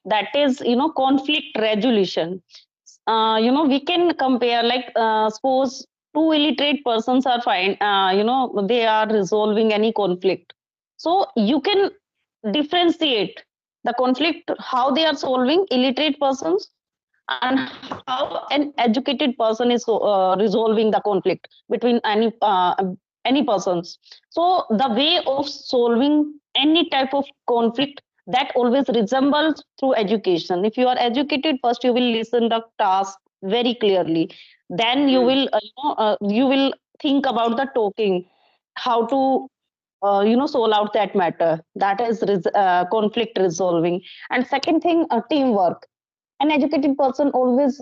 that is, conflict resolution. We can compare, like, suppose two illiterate persons are fine, they are resolving any conflict. So you can differentiate the conflict, how they are solving, illiterate persons, and how an educated person is resolving the conflict between any persons. So the way of solving any type of conflict, that always resembles through education. If you are educated, first you will listen the task very clearly, then you Mm. will you will think about the talking, how to solve out that matter, that is conflict resolving. And second thing, teamwork. An educated person always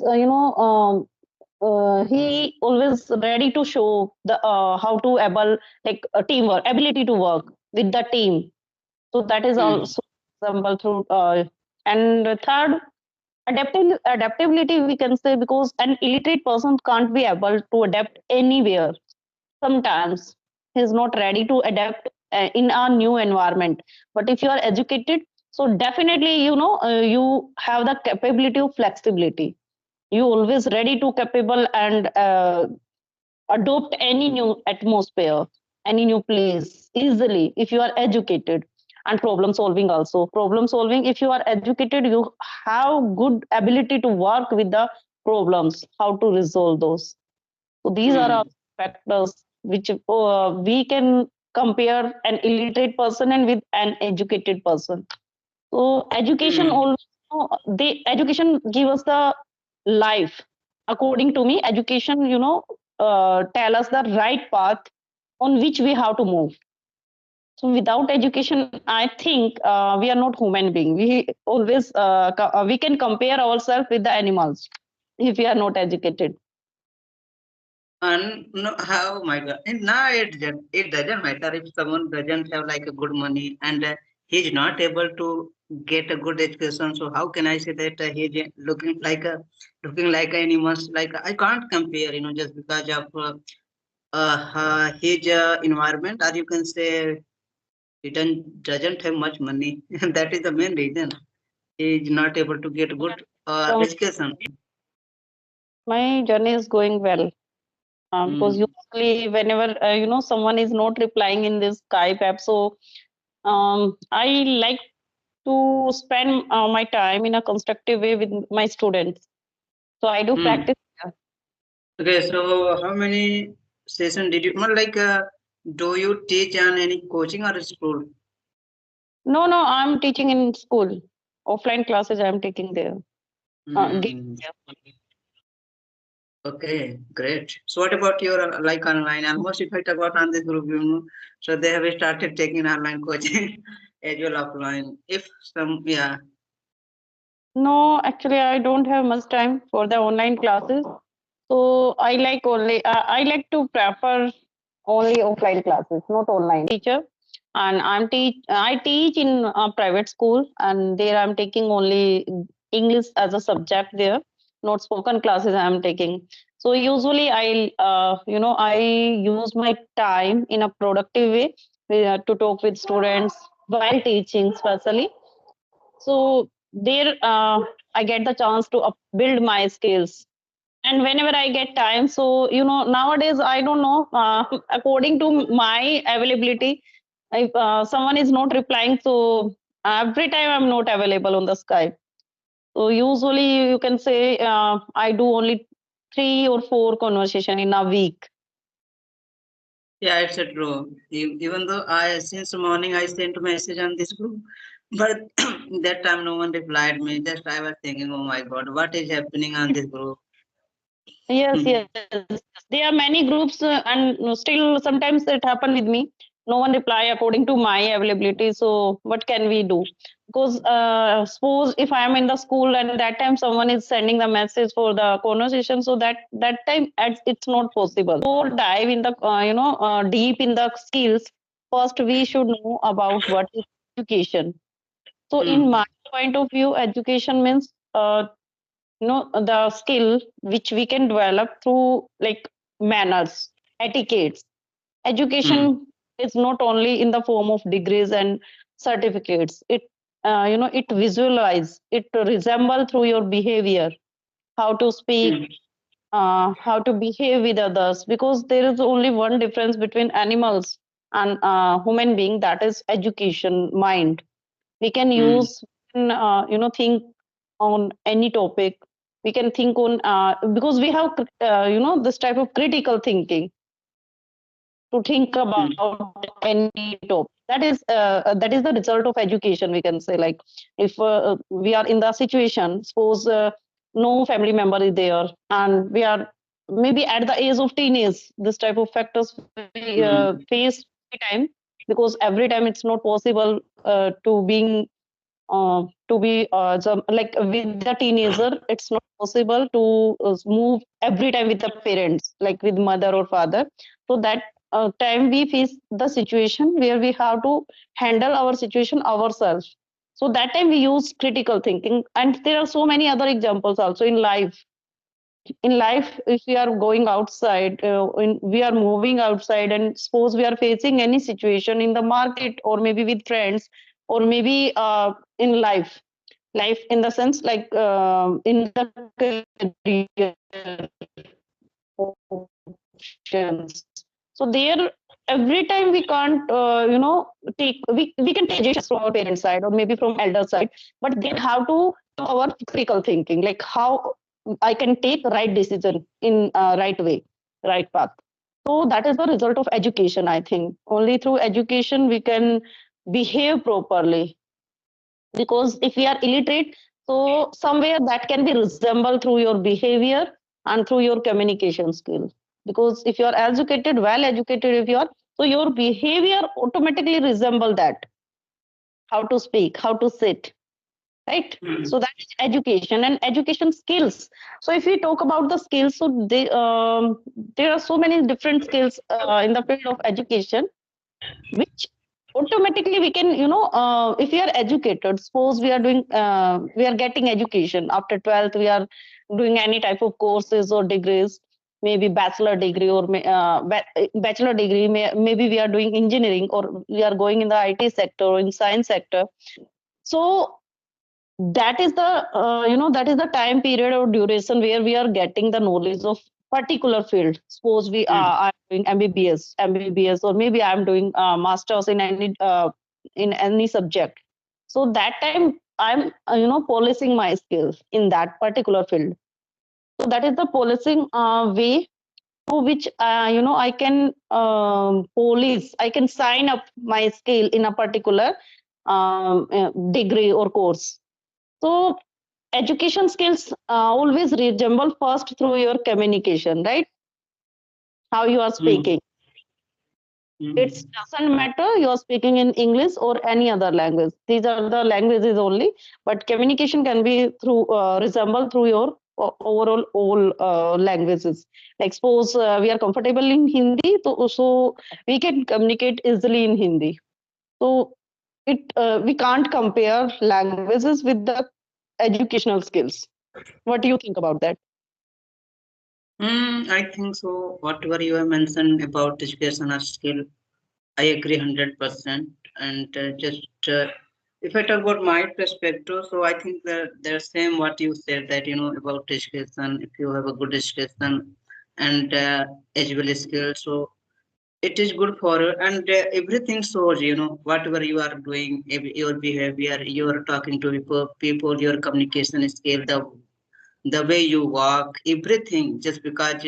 he always ready to show the how to able, like, teamwork ability to work with the team. So that is Mm. also example through and third, adaptability, we can say, because an illiterate person can't be able to adapt anywhere. Sometimes he's not ready to adapt in a new environment. But if you are educated, so definitely, you have the capability of flexibility. You always ready to capable and adopt any new atmosphere, any new place easily if you are educated. And problem solving also, problem solving, if you are educated, you have good ability to work with the problems, how to resolve those. So these are our Mm. factors which we can compare an illiterate person and with an educated person. So education Mm. also, the education give us the life. According to me, education, tell us the right path on which we have to move. So without education, I think we are not human being. We always we can compare ourselves with the animals if we are not educated. And no, how my God. And now it doesn't matter if someone doesn't have like a good money and he's not able to get a good education. So how can I say that he's looking like animals? Like I can't compare, just because of his environment, or you can say he doesn't have much money. That is the main reason he is not able to get good So education. my journey is going well, because Mm. usually whenever someone is not replying in this Skype app, so I like to spend my time in a constructive way with my students. So I do Mm. practice. Okay, so how many session did you do you teach on any coaching or school? No, no, I'm teaching in school. Offline classes I'm taking there. Giving Mm. there. Okay, great. So what about your like online? Almost if I talk about on this group, so they have started taking online coaching as well offline. If some, yeah. No, actually, I don't have much time for the online classes. So I like to prefer only offline classes, not online. Teacher, and I teach in a private school, and there I'm taking only English as a subject there, not spoken classes I'm taking. So usually I use my time in a productive way to talk with students while teaching, especially. So there I get the chance to build my skills. And whenever I get time, so nowadays I don't know, according to my availability, if someone is not replying, so every time I'm not available on the Skype. So usually you can say I do only 3 or 4 conversation in a week. Yeah, it's a true. Even though I since morning I sent a message on this group, but that time no one replied me. Just I was thinking, oh my God, what is happening on this group? Yes, yes. There are many groups, and still sometimes it happen with me. No one reply according to my availability. So what can we do? Because suppose if I am in the school and that time someone is sending the message for the conversation, so that time it's not possible. So dive in the deep in the skills. First, we should know about what is education. So in Hmm. my point of view, education means the skill which we can develop through, like, manners, etiquettes. Hmm. Education is not only in the form of degrees and certificates. it visualize, it resemble through your behavior, how to speak, Mm, how to behave with others, because there is only one difference between animals and human being, that is education mind. We can mm, use, think on any topic. We can think on, because we have this type of critical thinking to think mm, about any topic. That is the result of education, we can say. Like, if we are in the situation, suppose no family member is there, and we are maybe at the age of teenage, this type of factors we mm, face every time, because every time it's not possible to be like with the teenager, it's not possible to move every time with the parents, like with mother or father. So that time we face the situation where we have to handle our situation ourselves. So that time we use critical thinking, and there are so many other examples also in life. In life, if we are going outside, we are moving outside, and suppose we are facing any situation in the market, or maybe with friends, or maybe in life in the sense, like in the career options. So there, every time we can't we can take suggestions from our parents side, or maybe from elder side, but then have to our critical thinking, like how I can take right decision in right way, right path. So that is the result of education, I think. Only through education we can behave properly, because if we are illiterate, so somewhere that can be resembled through your behavior and through your communication skill. Because if you are educated, well educated, if you are, so your behavior automatically resemble that, how to speak, how to sit, right? mm, So that is education and education skills. So if we talk about the skills, so there are so many different skills in the field of education, which automatically we can, if we are educated, suppose we are getting education after 12th, we are doing any type of courses or degrees, maybe bachelor degree, or bachelor degree, maybe we are doing engineering, or we are going in the IT sector or in science sector. So that is the that is the time period or duration where we are getting the knowledge of particular field. Suppose we mm, are doing mbbs, or maybe I'm doing masters in any subject. So that time I'm polishing my skills in that particular field. So that is the polishing way through which I can police, I can sign up my skill in a particular degree or course. So education skills always resemble first through your communication, right? How you are mm, speaking. It mm. doesn't matter you are speaking in English or any other language. These are the languages only, but communication can be through resemble through your overall all languages. Like suppose we are comfortable in Hindi, so we can communicate easily in Hindi. So it we can't compare languages with the educational skills. What do you think about that? I think so. Whatever you have mentioned about education or skill, I agree 100%. And just if I talk about my perspective, so I think that there's same what you said, that about education. If you have a good education and as well as skills, so it is good for you, and everything shows, whatever you are doing, your behavior, you are talking to people, your communication skill, the way you walk, everything, just because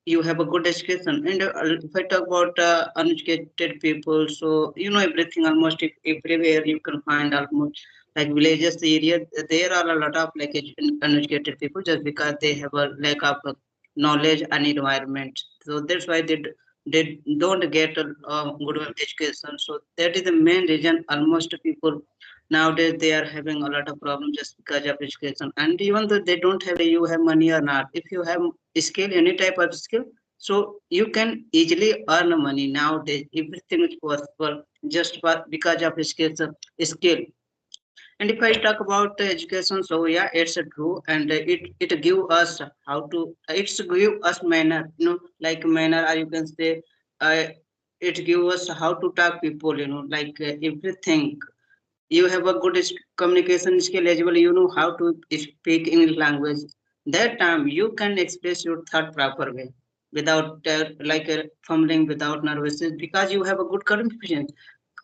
you have a good education. And if I talk about uneducated people, so everything, almost everywhere you can find, almost like villages area, there are a lot of like uneducated people, just because they have a lack of knowledge and environment. So that's why they don't get a good education. So that is the main reason almost people nowadays they are having a lot of problems, just because of education. And even though they don't have, you have money or not, if you have skill, any type of skill, so you can easily earn money nowadays. Everything is possible just because of skill. And if I talk about education, so yeah, it's a true, and it give us how to, it's give us manner, like manner, or you can say, uh, it give us how to talk people, like everything. you have a good communication skill as well, you know how to speak English language. That time you can express your thought proper way without fumbling, without nervousness, because you have a good confidence.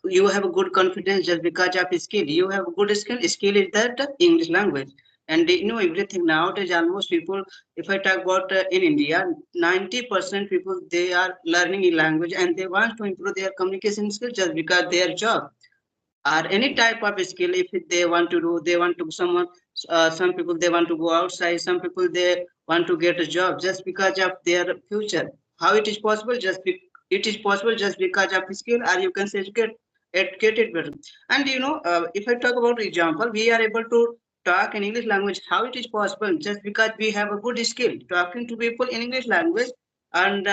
You have a good confidence just because of skill. You have a good skill. Skill is that English language, and you know everything nowadays. Almost people, if I talk about in India, 90% people they are learning a language and they want to improve their communication skills just because their job or any type of skill. If they want to do, they want to someone, some people they want to go outside, some people they want to get a job just because of their future. How it is possible? It is possible just because of skill, or you can say educated better. And you know, if I talk about example, we are able to talk in English language. How it is possible? Just because we have a good skill talking to people in English language. And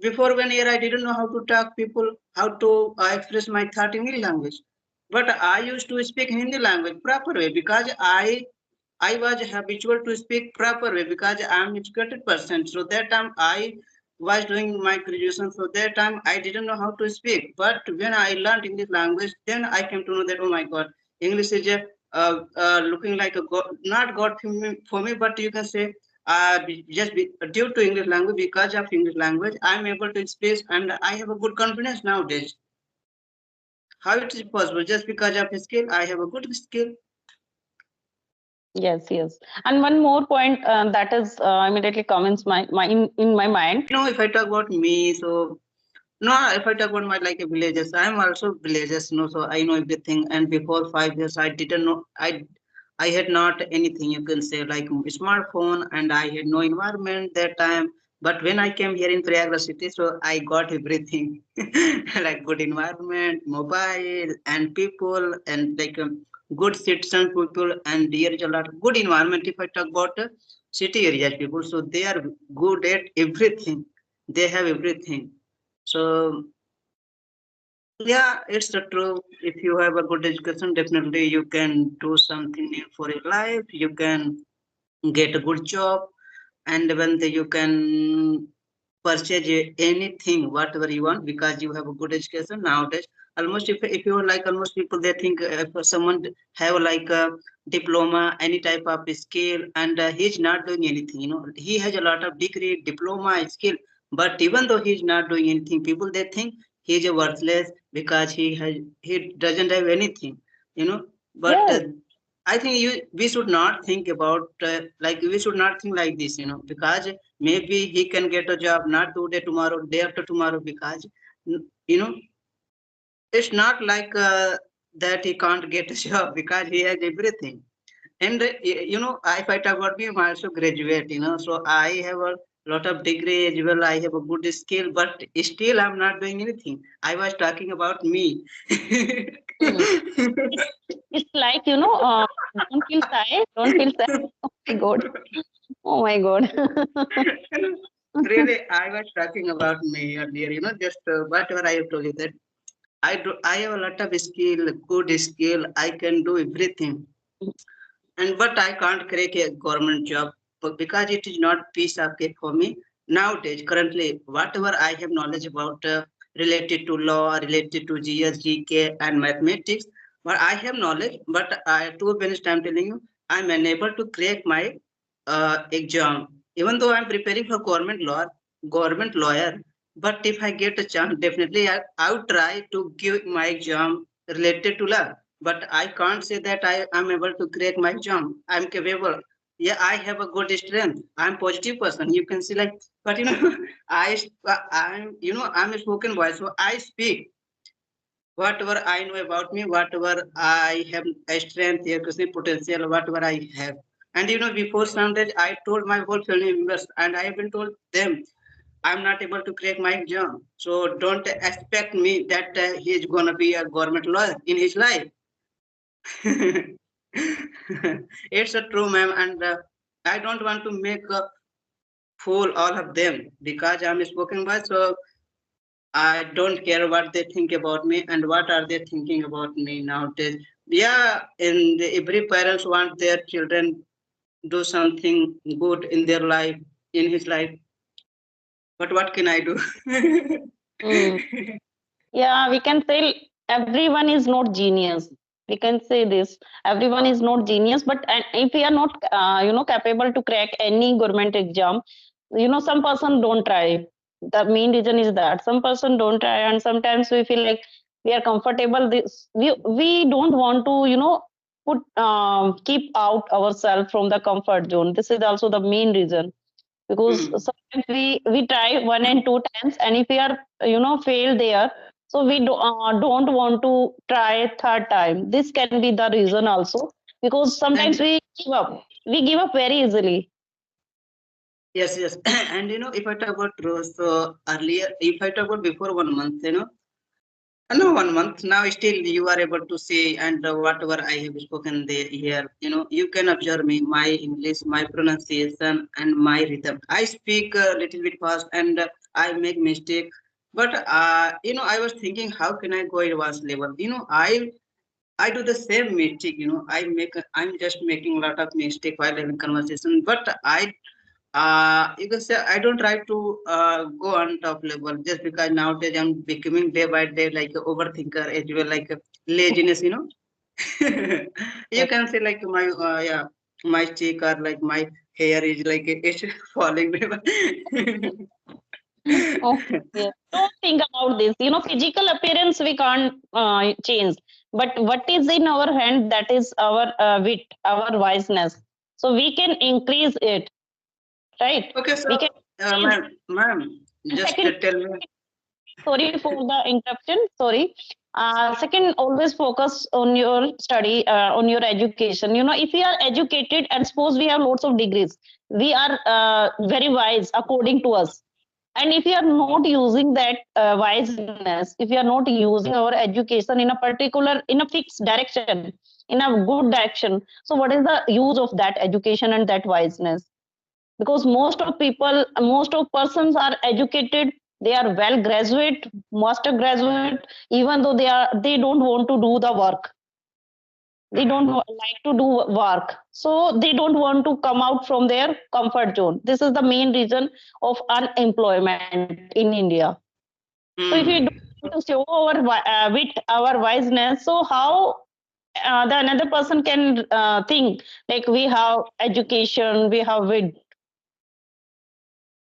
before 1 year I didn't know how to talk people, how to express my thought in English language. But I used to speak Hindi language proper way because I was habitual to speak proper way because I am educated person. So that time I was doing my graduation. So that time I didn't know how to speak. But when I learned English language, then I came to know that, oh my God, English is looking like a God, not God for me, but you can say due to English language, because of English language, I'm able to express and I have a good confidence nowadays. How it is possible? Just because of skill, I have a good skill. Yes, yes. And one more point that is immediately comes my in my mind. You know, if I talk about me, so no, if I talk about my like a villages, I'm also villages, no, so I know everything. And before 5 years, I didn't know. I had not anything you can say like smartphone, and I had no environment that time. But when I came here in Prayagraj city, so I got everything like good environment, mobile, and people, and good citizen people, and there is a lot of good environment. If I talk about city areas people, so they are good at everything. They have everything. So yeah, it's the true. If you have a good education, definitely you can do something new for your life. You can get a good job, and you can purchase anything whatever you want because you have a good education nowadays. Almost if you are like almost people they think if someone have like a diploma, any type of skill, and he's not doing anything. You know, he has a lot of degree, diploma, skill, but even though he's not doing anything, people they think he's a worthless because he doesn't have anything. You know, but Yes, I think we should not think about we should not think like this, you know, because maybe he can get a job not today, tomorrow, day after tomorrow, because you know it's not like that he can't get a job because he has everything. And you know, if I talk about me, I'm also graduate, you know, so I have a lot of degree as well. I have a good skill, but still I'm not doing anything. I was talking about me. mm. It, it's like don't feel shy, don't feel sad. Oh my god, oh my god. Really, I was talking about me earlier, you know, just whatever I have told you that I have a lot of skill, good skill. I can do everything, and but I can't crack a government job because it is not piece of cake for me nowadays. Currently, whatever I have knowledge about related to law, related to GS, GK, and mathematics, but I have knowledge. But to be honest, I'm telling you, I'm unable to crack my exam. Even though I'm preparing for government lawyer, but if I get a chance, definitely I would try to give my exam related to law. But I can't say that I am able to crack my exam. I'm capable. Yeah, I have a good strength. I'm positive person. You can see like, but you know, I'm you know I'm a spoken voice, so I speak whatever I know about me, whatever I have a strength, a potential, whatever I have. And you know, before some days, I told my whole family members, and I even told them, I'm not able to crack my exam. So don't expect me that he is gonna be a government lawyer in his life. It's a true, ma'am, and I don't want to make a fool all of them because I'm a spoken boy. So I don't care what they think about me and what are they thinking about me nowadays. Yeah, and every parents want their children do something good in their life, in his life. But what can I do? Mm. Yeah, we can say everyone is not genius. We can say this. Everyone is not genius, but if we are not, capable to crack any government exam, some person don't try. The main reason is that some person don't try, and sometimes we feel like we are comfortable. This we don't want to, put keep out ourselves from the comfort zone. This is also the main reason, because Hmm. sometimes we try one and two times, and if we are fail there, so we don't want to try third time. This can be the reason also, because sometimes And we give up very easily. yes, yes. And if I talk about true, so earlier, if I talk about before 1 month, no, 1 month. Now still you are able to see and whatever I have spoken there here, you can observe me, my English, my pronunciation and my rhythm. I speak a little bit fast and I make mistake. But I was thinking, how can I go advanced level? I do the same mistake. I'm just making a lot of mistake while having conversation. But you can say I don't try to go on top level just because nowadays I'm becoming day by day like a overthinker as well, like laziness. You can say like my yeah, my cheek or like my hair is like it's falling. Oh, yes. Don't think about this. Physical appearance we can't change, but what is in our hand, that is our wit, our wiseness. So we can increase it, right? Okay, so We can increase. ma'am, And just second, tell me. sorry for the interruption. Sorry. Second, always focus on your study, on your education. If we are educated, and suppose we have lots of degrees, we are very wise according to us. And if you are not using that wiseness, if you are not using our education in a particular, in a fixed direction, in a good direction, so what is the use of that education and that wiseness? Because most of persons are educated, they are well graduate, master graduate, even though they don't want to do the work, they don't like to do work, so they don't want to come out from their comfort zone. This is the main reason of unemployment in India. So if we don't Hmm. want to show our wit, our wiseness, so how the another person can think like we have education, we have wit?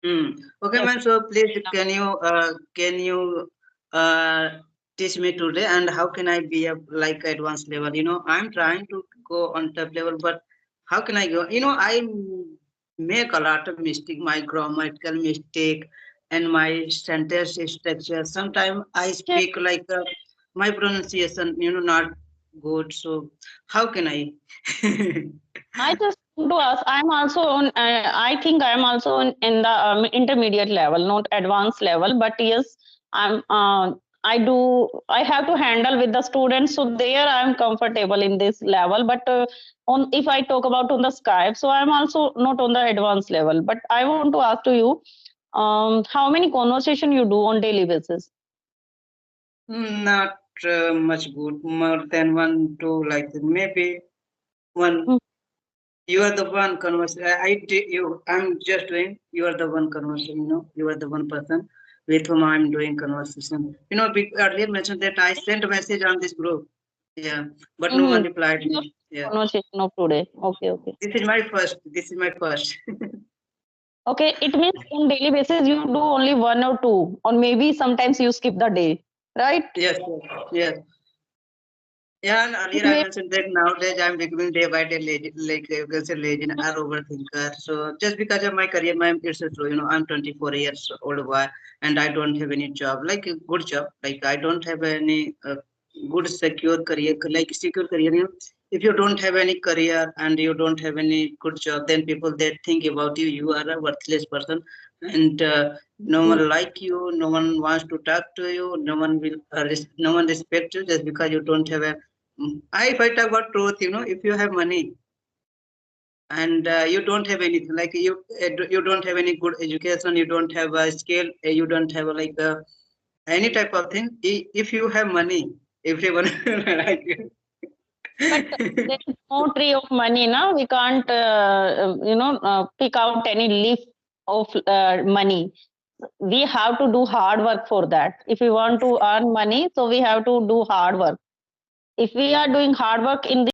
Hmm. Okay, Yes. man. So please, can you uh, teach me today, and how can I be a like advanced level? I'm trying to go on top level, but how can I go? Make a lot of mistake, my grammatical mistake, and my sentence structure. Sometimes I Yes. speak like my pronunciation, not good. So how can I? I just want to ask. I'm also on. I think I'm also in the intermediate level, not advanced level. But yes, I'm. I do. I have to handle with the students, so there I'm comfortable in this level. But on if I talk about on the Skype, so I'm also not on the advanced level. But I want to ask to you, how many conversation you do on daily basis? Not much good. More than one, two, like maybe one. Hmm. You are the one conversation. You. I'm just doing. You are the one conversation. You are the one person with whom I'm doing conversation. Earlier mentioned that I sent a message on this group. Yeah, but no one Mm-hmm. replied me. Yeah, Conversation of today. Okay, okay. this is my first. This is my first. Okay, it means on daily basis you do only one or two, or maybe sometimes you skip the day, right? Yes, yes, yes. Yeah, and earlier I Maybe. mentioned that nowadays I'm becoming day by day lazy, like you can say lazy or overthinker. So just because of my career, it's true. I'm 24 years old boy, and I don't have any job, like a good job. Like I don't have any good secure career, like secure career. If you don't have any career and you don't have any good job, then people they think about you. You are a worthless person, and no one like you. No one wants to talk to you. No one will. No one respect you just because you don't have a if I talk about truth, if you have money and you don't have anything, like you don't have any good education, you don't have a skill, you don't have like any type of thing. If you have money, everyone like you. But there is no tree of money, now we can't, pick out any leaf of money. We have to do hard work for that. If we want to earn money, so we have to do hard work. If we are doing hard work in